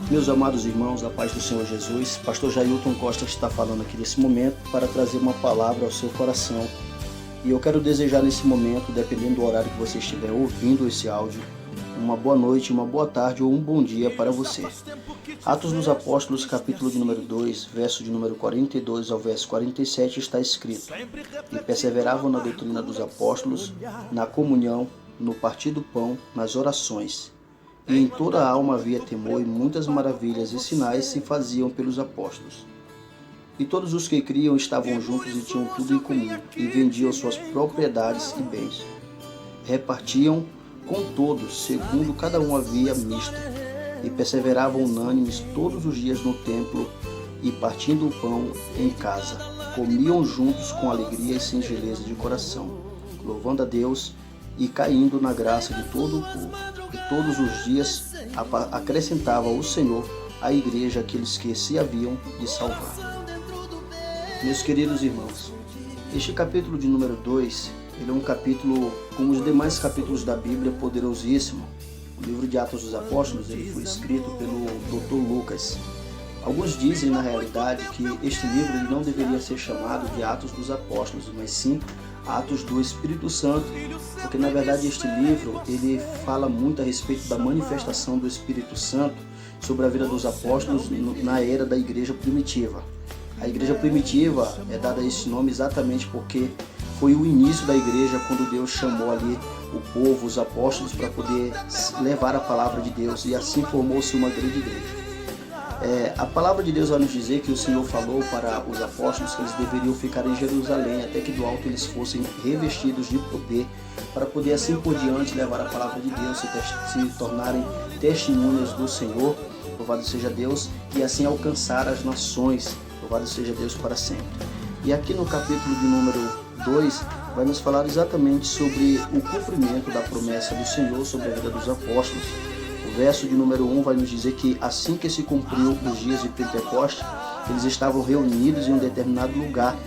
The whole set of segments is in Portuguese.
Meus amados irmãos, a paz do Senhor Jesus, Pastor Jailton Costa está falando aqui nesse momento para trazer uma palavra ao seu coração. E eu quero desejar nesse momento, dependendo do horário que você estiver ouvindo esse áudio, uma boa noite, uma boa tarde ou um bom dia para você. Atos dos Apóstolos, capítulo de número 2, verso de número 42 ao verso 47 está escrito: E perseveravam na doutrina dos apóstolos, na comunhão, no partir do pão, nas orações. E em toda a alma havia temor, e muitas maravilhas e sinais se faziam pelos apóstolos. E todos os que criam estavam juntos e tinham tudo em comum, e vendiam suas propriedades e bens. Repartiam com todos, segundo cada um havia misto, e perseveravam unânimes todos os dias no templo, e partindo o pão em casa, comiam juntos com alegria e singeleza de coração, louvando a Deus e caindo na graça de todo o povo. E todos os dias acrescentava o Senhor à igreja aqueles que se haviam de salvar. Meus queridos irmãos, este capítulo de número 2, ele é um capítulo, como os demais capítulos da Bíblia, poderosíssimo. O livro de Atos dos Apóstolos ele foi escrito pelo Dr. Lucas. Alguns dizem, na realidade, que este livro ele não deveria ser chamado de Atos dos Apóstolos, mas sim Atos do Espírito Santo, porque na verdade este livro ele fala muito a respeito da manifestação do Espírito Santo sobre a vida dos apóstolos na era da igreja primitiva. A igreja primitiva é dada esse nome exatamente porque foi o início da igreja, quando Deus chamou ali o povo, os apóstolos, para poder levar a palavra de Deus, e assim formou-se uma grande igreja. A palavra de Deus vai nos dizer que o Senhor falou para os apóstolos que eles deveriam ficar em Jerusalém até que do alto eles fossem revestidos de poder, para poder assim por diante levar a palavra de Deus, se tornarem testemunhas do Senhor, louvado seja Deus, e assim alcançar as nações, louvado seja Deus para sempre. E aqui no capítulo de número 2 vai nos falar exatamente sobre o cumprimento da promessa do Senhor sobre a vida dos apóstolos. O verso de número 1 vai nos dizer que assim que se cumpriu os dias de Pentecostes, eles estavam reunidos em um determinado lugar.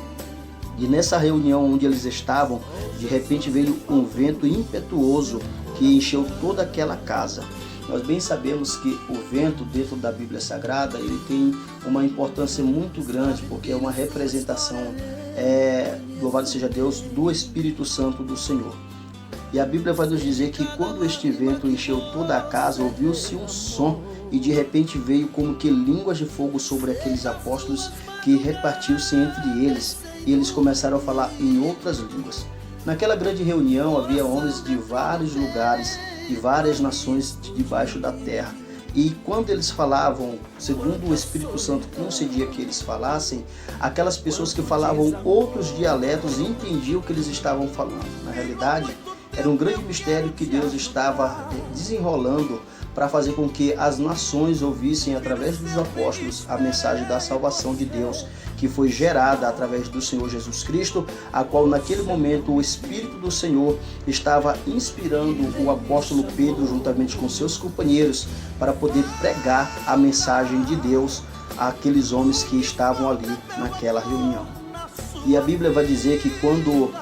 E nessa reunião onde eles estavam, de repente veio um vento impetuoso que encheu toda aquela casa. Nós bem sabemos que o vento dentro da Bíblia Sagrada ele tem uma importância muito grande, porque é uma representação, louvado seja Deus, do Espírito Santo do Senhor. E a Bíblia vai nos dizer que quando este vento encheu toda a casa, ouviu-se um som e de repente veio como que línguas de fogo sobre aqueles apóstolos, que repartiu-se entre eles e eles começaram a falar em outras línguas. Naquela grande reunião havia homens de vários lugares e várias nações debaixo da terra. E quando eles falavam, segundo o Espírito Santo concedia que eles falassem, aquelas pessoas que falavam outros dialetos entendiam o que eles estavam falando. Na realidade, era um grande mistério que Deus estava desenrolando para fazer com que as nações ouvissem através dos apóstolos a mensagem da salvação de Deus, que foi gerada através do Senhor Jesus Cristo, a qual naquele momento o Espírito do Senhor estava inspirando o apóstolo Pedro juntamente com seus companheiros para poder pregar a mensagem de Deus àqueles homens que estavam ali naquela reunião. E a Bíblia vai dizer que quando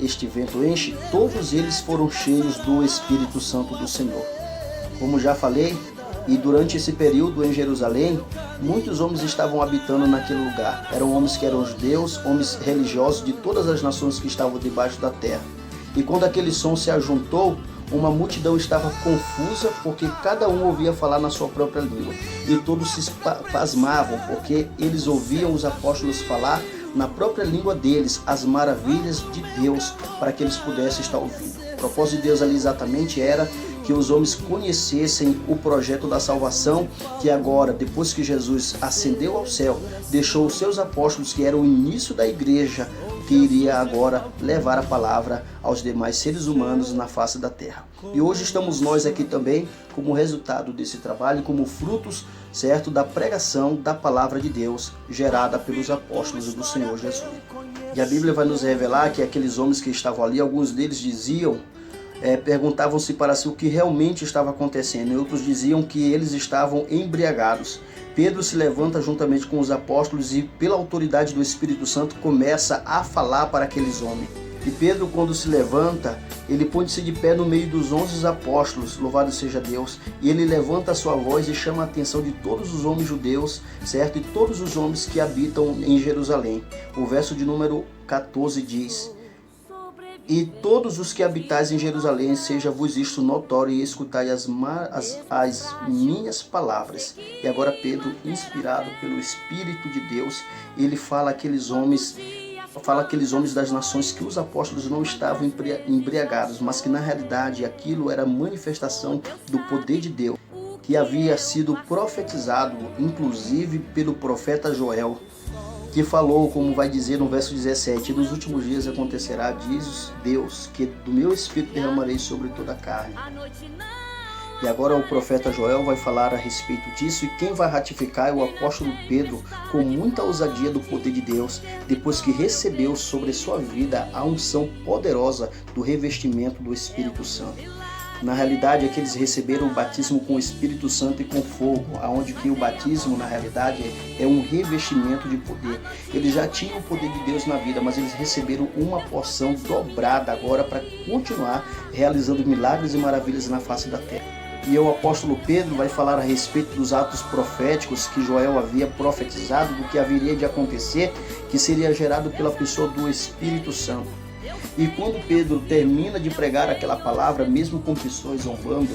este vento enche, todos eles foram cheios do Espírito Santo do Senhor. Como já falei, e durante esse período em Jerusalém, muitos homens estavam habitando naquele lugar. Eram homens que eram judeus, homens religiosos de todas as nações que estavam debaixo da terra. E quando aquele som se ajuntou, uma multidão estava confusa, porque cada um ouvia falar na sua própria língua. E todos se pasmavam, porque eles ouviam os apóstolos falar na própria língua deles as maravilhas de Deus, para que eles pudessem estar ouvindo. O propósito de Deus ali exatamente era que os homens conhecessem o projeto da salvação, que agora, depois que Jesus ascendeu ao céu, deixou os seus apóstolos, que eram o início da igreja, que iria agora levar a palavra aos demais seres humanos na face da terra. E hoje estamos nós aqui também como resultado desse trabalho, como frutos, certo, da pregação da palavra de Deus gerada pelos apóstolos do Senhor Jesus. E a Bíblia vai nos revelar que aqueles homens que estavam ali, alguns deles diziam, perguntavam-se para si o que realmente estava acontecendo, e outros diziam que eles estavam embriagados. Pedro se levanta juntamente com os apóstolos e, pela autoridade do Espírito Santo, começa a falar para aqueles homens. E Pedro, quando se levanta, ele põe-se de pé no meio dos 11 apóstolos, louvado seja Deus, e ele levanta a sua voz e chama a atenção de todos os homens judeus, certo? E todos os homens que habitam em Jerusalém. O verso de número 14 diz: e todos os que habitais em Jerusalém, seja-vos isto notório, e escutai as minhas palavras. E agora Pedro, inspirado pelo Espírito de Deus, ele fala àqueles homens das nações que os apóstolos não estavam embriagados, mas que na realidade aquilo era manifestação do poder de Deus, que havia sido profetizado, inclusive pelo profeta Joel, que falou, como vai dizer no verso 17, nos últimos dias acontecerá, diz Deus, que do meu Espírito derramarei sobre toda a carne. E agora o profeta Joel vai falar a respeito disso, e quem vai ratificar é o apóstolo Pedro, com muita ousadia do poder de Deus, depois que recebeu sobre sua vida a unção poderosa do revestimento do Espírito Santo. Na realidade, é que eles receberam o batismo com o Espírito Santo e com fogo, aonde que o batismo, na realidade, é um revestimento de poder. Eles já tinham o poder de Deus na vida, mas eles receberam uma porção dobrada agora para continuar realizando milagres e maravilhas na face da terra. E o apóstolo Pedro vai falar a respeito dos atos proféticos que Joel havia profetizado, do que haveria de acontecer, que seria gerado pela pessoa do Espírito Santo. E quando Pedro termina de pregar aquela palavra, mesmo com pessoas zombando,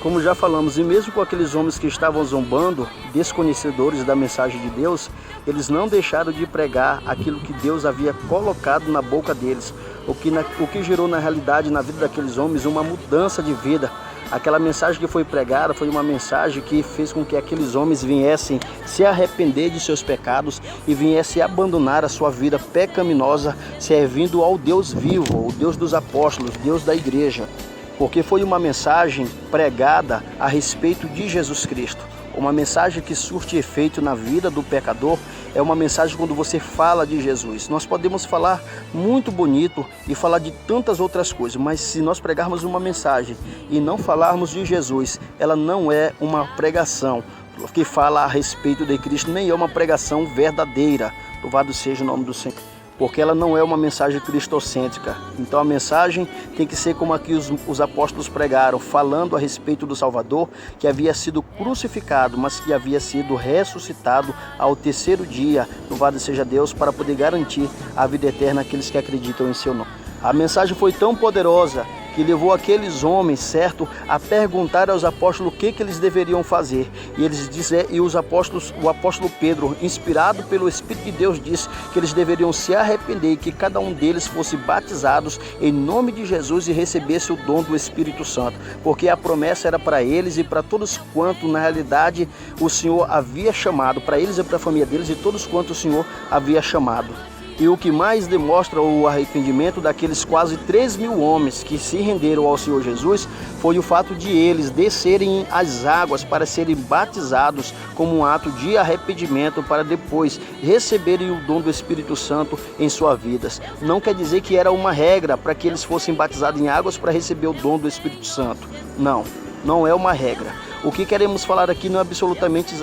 como já falamos, e mesmo com aqueles homens que estavam zombando, desconhecedores da mensagem de Deus, eles não deixaram de pregar aquilo que Deus havia colocado na boca deles, o que gerou na realidade na vida daqueles homens uma mudança de vida. Aquela mensagem que foi pregada foi uma mensagem que fez com que aqueles homens viessem se arrepender de seus pecados e viessem abandonar a sua vida pecaminosa, servindo ao Deus vivo, o Deus dos apóstolos, Deus da igreja. Porque foi uma mensagem pregada a respeito de Jesus Cristo. Uma mensagem que surte efeito na vida do pecador é uma mensagem quando você fala de Jesus. Nós podemos falar muito bonito e falar de tantas outras coisas, mas se nós pregarmos uma mensagem e não falarmos de Jesus, ela não é uma pregação que fala a respeito de Cristo, nem é uma pregação verdadeira. Louvado seja o nome do Senhor. Porque ela não é uma mensagem cristocêntrica. Então a mensagem tem que ser como aqui os apóstolos pregaram, falando a respeito do Salvador, que havia sido crucificado, mas que havia sido ressuscitado ao terceiro dia. Louvado seja Deus, para poder garantir a vida eterna àqueles que acreditam em seu nome. A mensagem foi tão poderosa que levou aqueles homens, certo, a perguntar aos apóstolos o que eles deveriam fazer. E o apóstolo Pedro, inspirado pelo Espírito de Deus, disse que eles deveriam se arrepender e que cada um deles fosse batizados em nome de Jesus e recebesse o dom do Espírito Santo, porque a promessa era para eles e para todos quanto na realidade o Senhor havia chamado, para eles e para a família deles e todos quanto o Senhor havia chamado. E o que mais demonstra o arrependimento daqueles quase 3.000 homens que se renderam ao Senhor Jesus foi o fato de eles descerem às águas para serem batizados como um ato de arrependimento, para depois receberem o dom do Espírito Santo em suas vidas. Não quer dizer que era uma regra para que eles fossem batizados em águas para receber o dom do Espírito Santo. Não é uma regra. O que queremos falar aqui não é absolutamente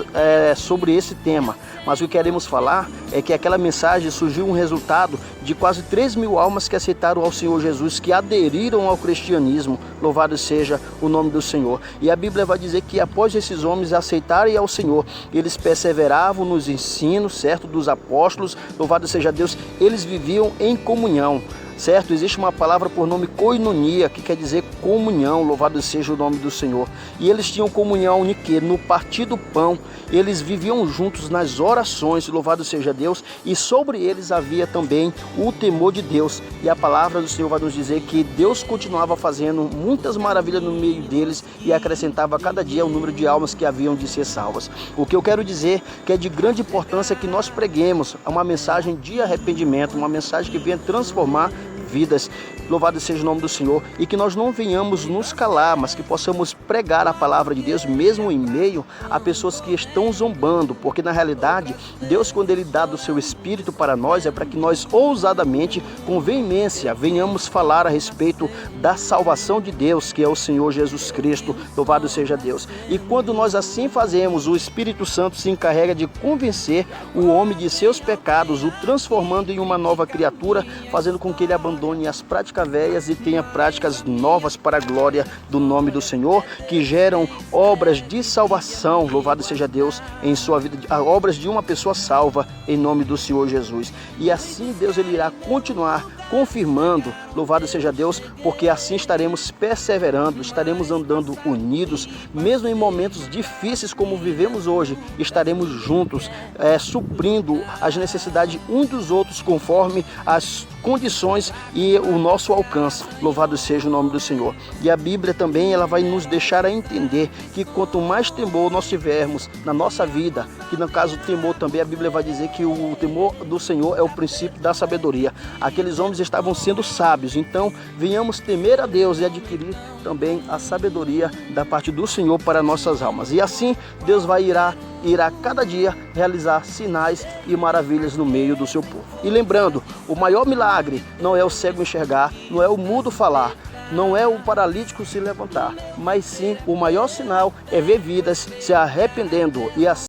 sobre esse tema, mas o que queremos falar é que aquela mensagem surgiu um resultado de quase 3.000 almas que aceitaram ao Senhor Jesus, que aderiram ao cristianismo. Louvado seja o nome do Senhor. E a Bíblia vai dizer que após esses homens aceitarem ao Senhor, eles perseveravam nos ensinos, certo, dos apóstolos. Louvado seja Deus, eles viviam em comunhão. Certo? Existe uma palavra por nome koinonia, que quer dizer comunhão, louvado seja o nome do Senhor. E eles tinham comunhão no partir do pão, eles viviam juntos nas orações, louvado seja Deus, e sobre eles havia também o temor de Deus. E a palavra do Senhor vai nos dizer que Deus continuava fazendo muitas maravilhas no meio deles e acrescentava a cada dia o número de almas que haviam de ser salvas. O que eu quero dizer que é de grande importância que nós preguemos uma mensagem de arrependimento, uma mensagem que venha transformar vidas. Louvado seja o nome do Senhor. E que nós não venhamos nos calar, mas que possamos pregar a palavra de Deus, mesmo em meio a pessoas que estão zombando. Porque na realidade, Deus, quando Ele dá do seu Espírito para nós, é para que nós ousadamente, com veemência, venhamos falar a respeito da salvação de Deus, que é o Senhor Jesus Cristo. Louvado seja Deus. E quando nós assim fazemos, o Espírito Santo se encarrega de convencer o homem de seus pecados, o transformando em uma nova criatura, fazendo com que ele abandone as práticas velhas e tenha práticas novas para a glória do nome do Senhor, que geram obras de salvação. Louvado seja Deus em sua vida, obras de uma pessoa salva em nome do Senhor Jesus. E assim Deus ele irá continuar confirmando, louvado seja Deus, porque assim estaremos perseverando, estaremos andando unidos, mesmo em momentos difíceis como vivemos hoje, estaremos juntos, suprindo as necessidades uns dos outros conforme as condições e o nosso alcance. Louvado seja o nome do Senhor. E a Bíblia também ela vai nos deixar a entender que quanto mais temor nós tivermos na nossa vida, que no caso o temor também, a Bíblia vai dizer que o temor do Senhor é o princípio da sabedoria. Aqueles homens estavam sendo sábios, então venhamos temer a Deus e adquirir também a sabedoria da parte do Senhor para nossas almas. E assim Deus irá cada dia realizar sinais e maravilhas no meio do seu povo. E lembrando, o maior milagre não é o cego enxergar, não é o mudo falar, não é o paralítico se levantar, mas sim o maior sinal é ver vidas se arrependendo e assim